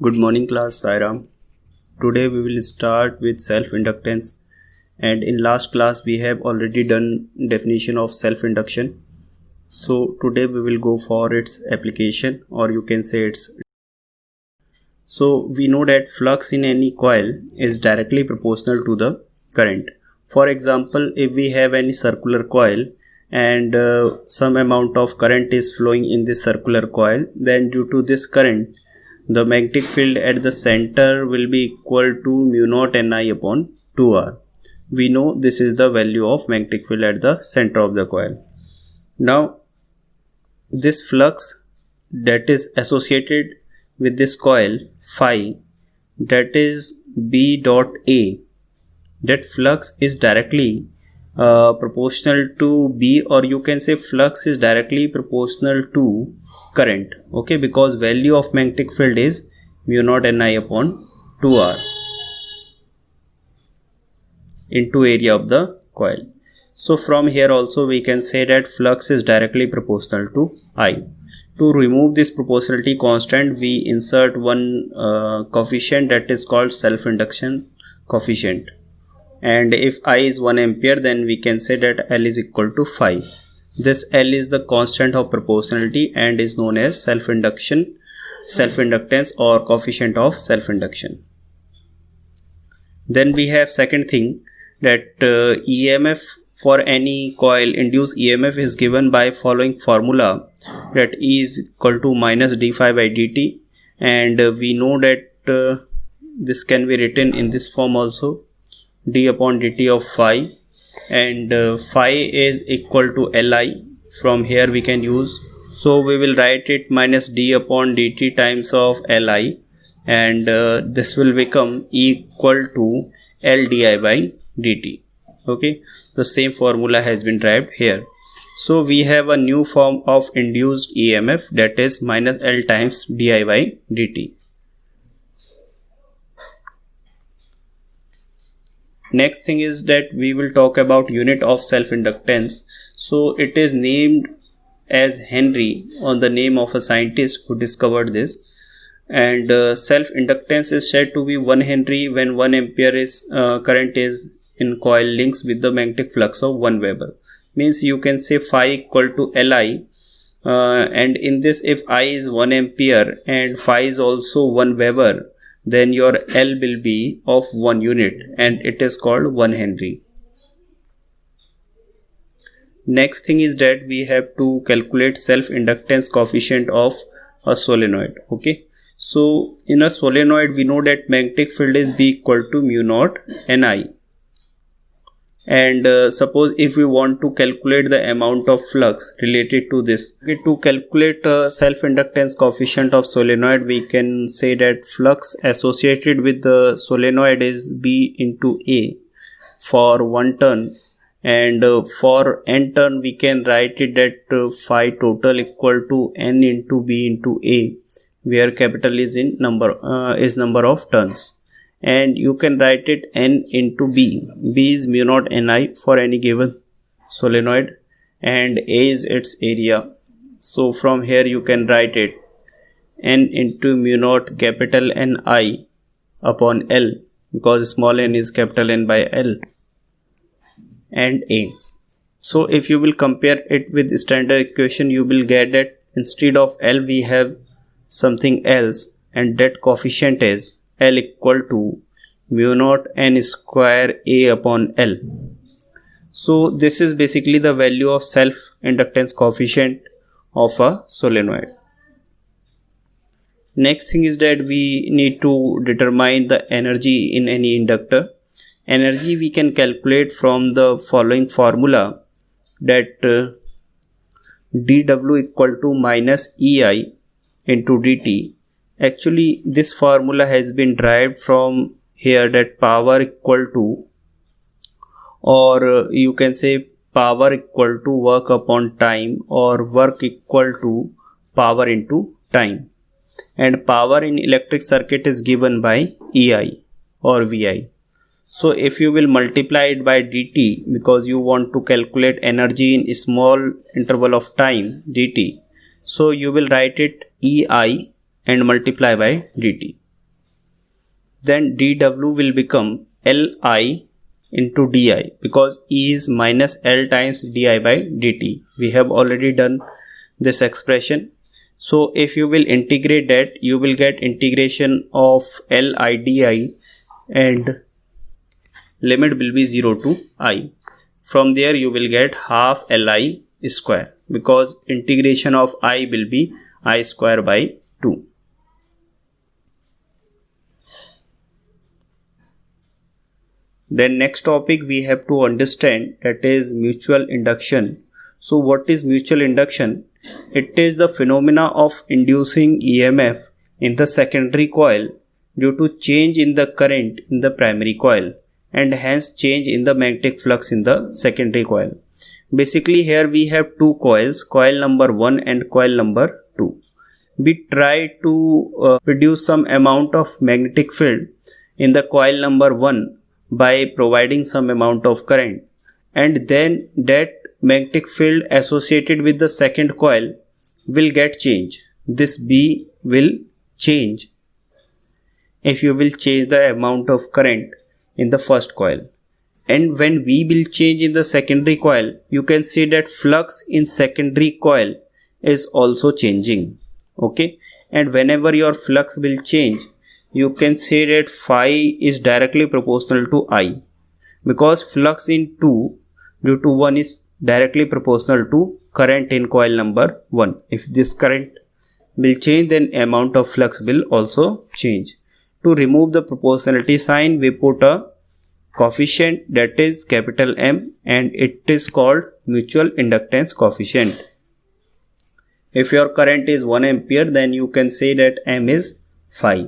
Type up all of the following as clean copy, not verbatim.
Good morning class, Sairam. Today we will start with self-inductance, and in last class we have already done definition of self-induction. So today we will go for its application, or you can say its. So we know that flux in any coil is directly proportional to the current. For example, if we have any circular coil and some amount of current is flowing in this circular coil, then due to this current the magnetic field at the center will be equal to mu naught Ni upon 2R. We know this is the value of magnetic field at the center of the coil. Now this flux that is associated with this coil phi, that is B dot A, that flux is directly proportional to B, or you can say flux is directly proportional to current, okay, because value of magnetic field is mu naught Ni upon 2R into area of the coil. So from here also we can say that flux is directly proportional to I. To remove this proportionality constant, we insert one coefficient that is called self-induction coefficient. And if I is 1 ampere, then we can say that L is equal to phi. This L is the constant of proportionality and is known as self-inductance or coefficient of self-induction. Then we have second thing, that EMF for any coil, induced EMF is given by following formula, that E is equal to minus d phi by dt, and we know that this can be written in this form also, d upon dt of phi, and phi is equal to Li. From here we can use, so we will write it minus d upon dt times of Li, and this will become equal to L di by dt. Okay, the same formula has been derived here. So we have a new form of induced EMF, that is minus L times di by dt. Next thing is that we will talk about unit of self-inductance. So it is named as Henry on the name of a scientist who discovered this, and self-inductance is said to be 1 Henry when 1 ampere is current is in coil links with the magnetic flux of 1 Weber. Means you can say phi equal to Li, and in this, if I is 1 ampere and phi is also 1 Weber, then your L will be of 1 unit and it is called 1 Henry. Next thing is that we have to calculate self-inductance coefficient of a solenoid. Okay, so in a solenoid we know that magnetic field is B equal to mu naught Ni, and suppose if we want to calculate the amount of flux related to this, okay, to calculate self-inductance coefficient of solenoid, we can say that flux associated with the solenoid is B into A for 1 turn, and for n turn we can write it that phi total equal to n into B into A, where capital is in number of turns, and you can write it n into B. B is mu naught Ni for any given solenoid, and A is its area. So from here you can write it n into mu naught capital Ni upon L, because small n is capital N by L, and A. So if you will compare it with standard equation, you will get that instead of L we have something else, and that coefficient is L equal to mu naught n square A upon L. So this is basically the value of self-inductance coefficient of a solenoid. Next thing is that we need to determine the energy in any inductor. Energy we can calculate from the following formula, that dW equal to minus EI into dt. Actually this formula has been derived from here, that power equal to, or you can say power equal to work upon time, or work equal to power into time, and power in electric circuit is given by EI or VI. So if you will multiply it by dt, because you want to calculate energy in a small interval of time dt, so you will write it EI and multiply by dt. then dW will become Li into di, because E is minus L times di by dt. We have already done this expression. So if you will integrate that, you will get integration of Li di, and limit will be 0 to I. From there you will get half Li square, because integration of I will be I square by 2. Then next topic we have to understand, that is mutual induction. So what is mutual induction? It is the phenomena of inducing EMF in the secondary coil due to change in the current in the primary coil, and hence change in the magnetic flux in the secondary coil. Basically here we have two coils, coil number 1 and coil number 2. We try to produce some amount of magnetic field in the coil number 1 by providing some amount of current, and then that magnetic field associated with the second coil will get changed. This B will change if you will change the amount of current in the first coil, and when V will change in the secondary coil, you can see that flux in secondary coil is also changing. Okay, and whenever your flux will change, you can say that phi is directly proportional to I, because flux in 2 due to 1 is directly proportional to current in coil number 1. If this current will change, then amount of flux will also change. To remove the proportionality sign, we put a coefficient, that is capital M, and it is called mutual inductance coefficient. If your current is 1 ampere, then you can say that M is phi.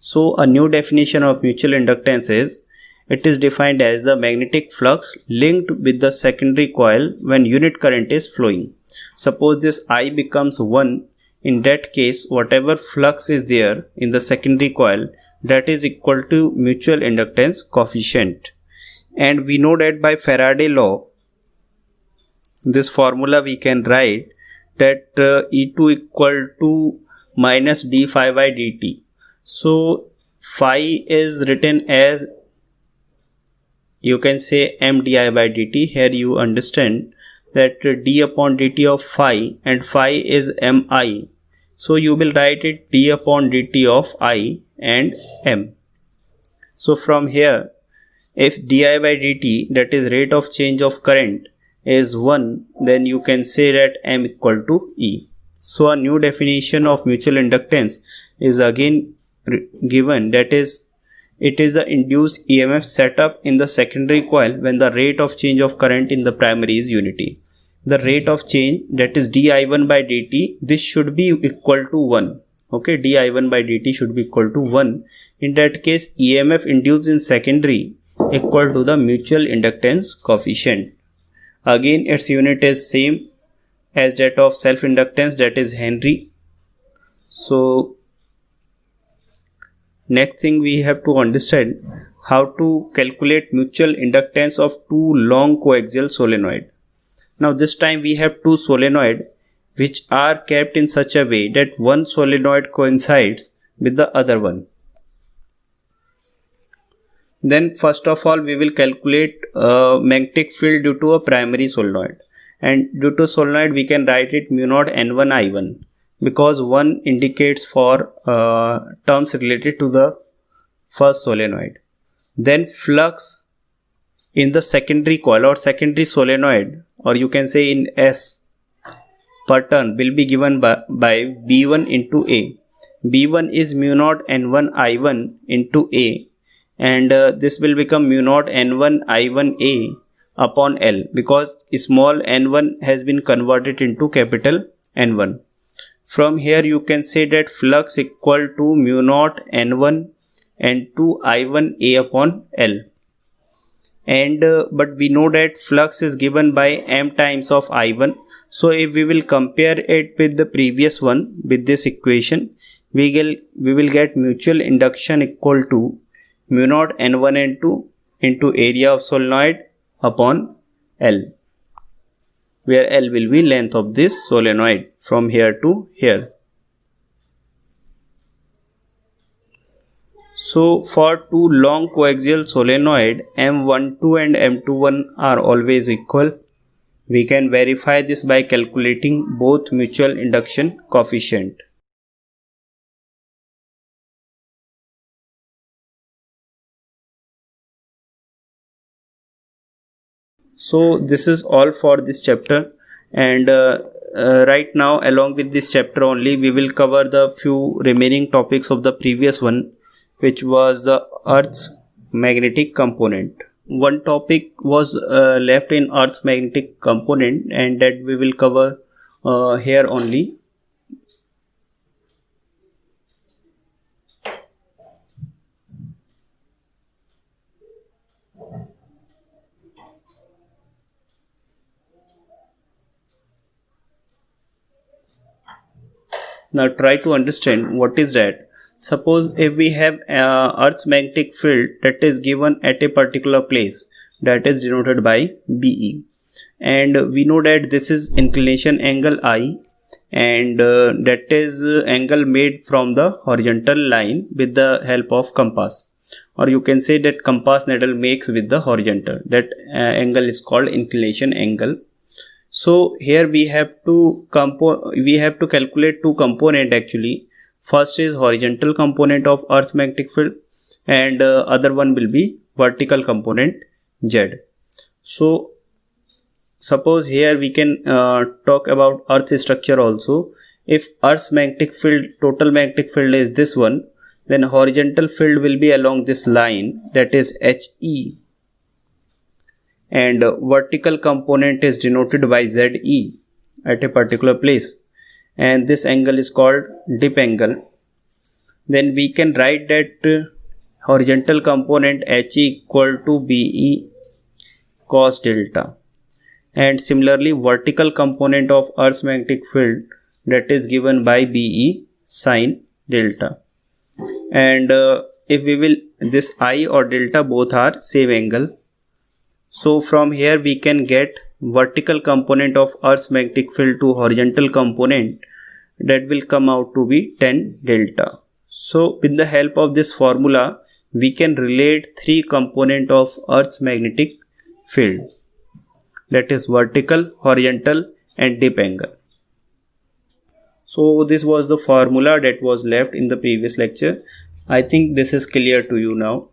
So a new definition of mutual inductance is, it is defined as the magnetic flux linked with the secondary coil when unit current is flowing. Suppose this I becomes 1, in that case whatever flux is there in the secondary coil, that is equal to mutual inductance coefficient. And we know that by Faraday law, this formula we can write that E2 equal to minus d phi by dt. So phi is written as, you can say, m di by dt. Here you understand that d upon dt of phi, and phi is mi. So you will write it d upon dt of I and m. So from here, if di by dt, that is rate of change of current, is 1, then you can say that m equal to E. So a new definition of mutual inductance is again given, that is, it is the induced EMF set up in the secondary coil when the rate of change of current in the primary is unity. The rate of change, that is di1 by dt, this should be equal to 1. Okay, di1 by dt should be equal to 1. In that case, EMF induced in secondary equal to the mutual inductance coefficient. Again, its unit is same as that of self inductance, that is Henry. So next thing we have to understand how to calculate mutual inductance of two long coaxial solenoid. Now this time we have two solenoid which are kept in such a way that one solenoid coincides with the other one. Then first of all we will calculate magnetic field due to a primary solenoid, and due to solenoid we can write it mu naught n1 I1, because 1 indicates for terms related to the first solenoid. Then flux in the secondary coil or secondary solenoid, or you can say in S per turn, will be given by B1 into A. B1 is mu naught n1 I1 into A, and this will become mu naught n1 I1A upon L, because small n1 has been converted into capital N1. From here you can say that flux equal to mu naught n1 n2 I1A upon L. And but we know that flux is given by m times of I1. So if we will compare it with the previous one, with this equation, we will get mutual induction equal to mu naught n1 n2 into area of solenoid upon L, where L will be length of this solenoid from here to here. So for two long coaxial solenoid, M12 and M21 are always equal. We can verify this by calculating both mutual induction coefficient. So this is all for this chapter, and right now along with this chapter only we will cover the few remaining topics of the previous one, which was the Earth's magnetic component. One topic was left in Earth's magnetic component, and that we will cover here only. Now try to understand what is that. Suppose if we have Earth's magnetic field that is given at a particular place, that is denoted by BE, and we know that this is inclination angle I, and that is angle made from the horizontal line with the help of compass, or you can say that compass needle makes with the horizontal. That angle is called inclination angle. So here we have to calculate two component actually. First is horizontal component of Earth's magnetic field, and other one will be vertical component Z. So suppose here we can talk about Earth's structure also. If Earth's magnetic field, total magnetic field is this one, then horizontal field will be along this line, that is HE, and vertical component is denoted by ZE at a particular place, and this angle is called dip angle. Then we can write that horizontal component HE equal to BE cos delta, and similarly vertical component of Earth's magnetic field, that is given by BE sin delta. And if we will, this I or delta both are same angle. So from here we can get vertical component of Earth's magnetic field to horizontal component, that will come out to be tan delta. So with the help of this formula we can relate three component of Earth's magnetic field, that is vertical, horizontal and dip angle. So this was the formula that was left in the previous lecture. I think this is clear to you now.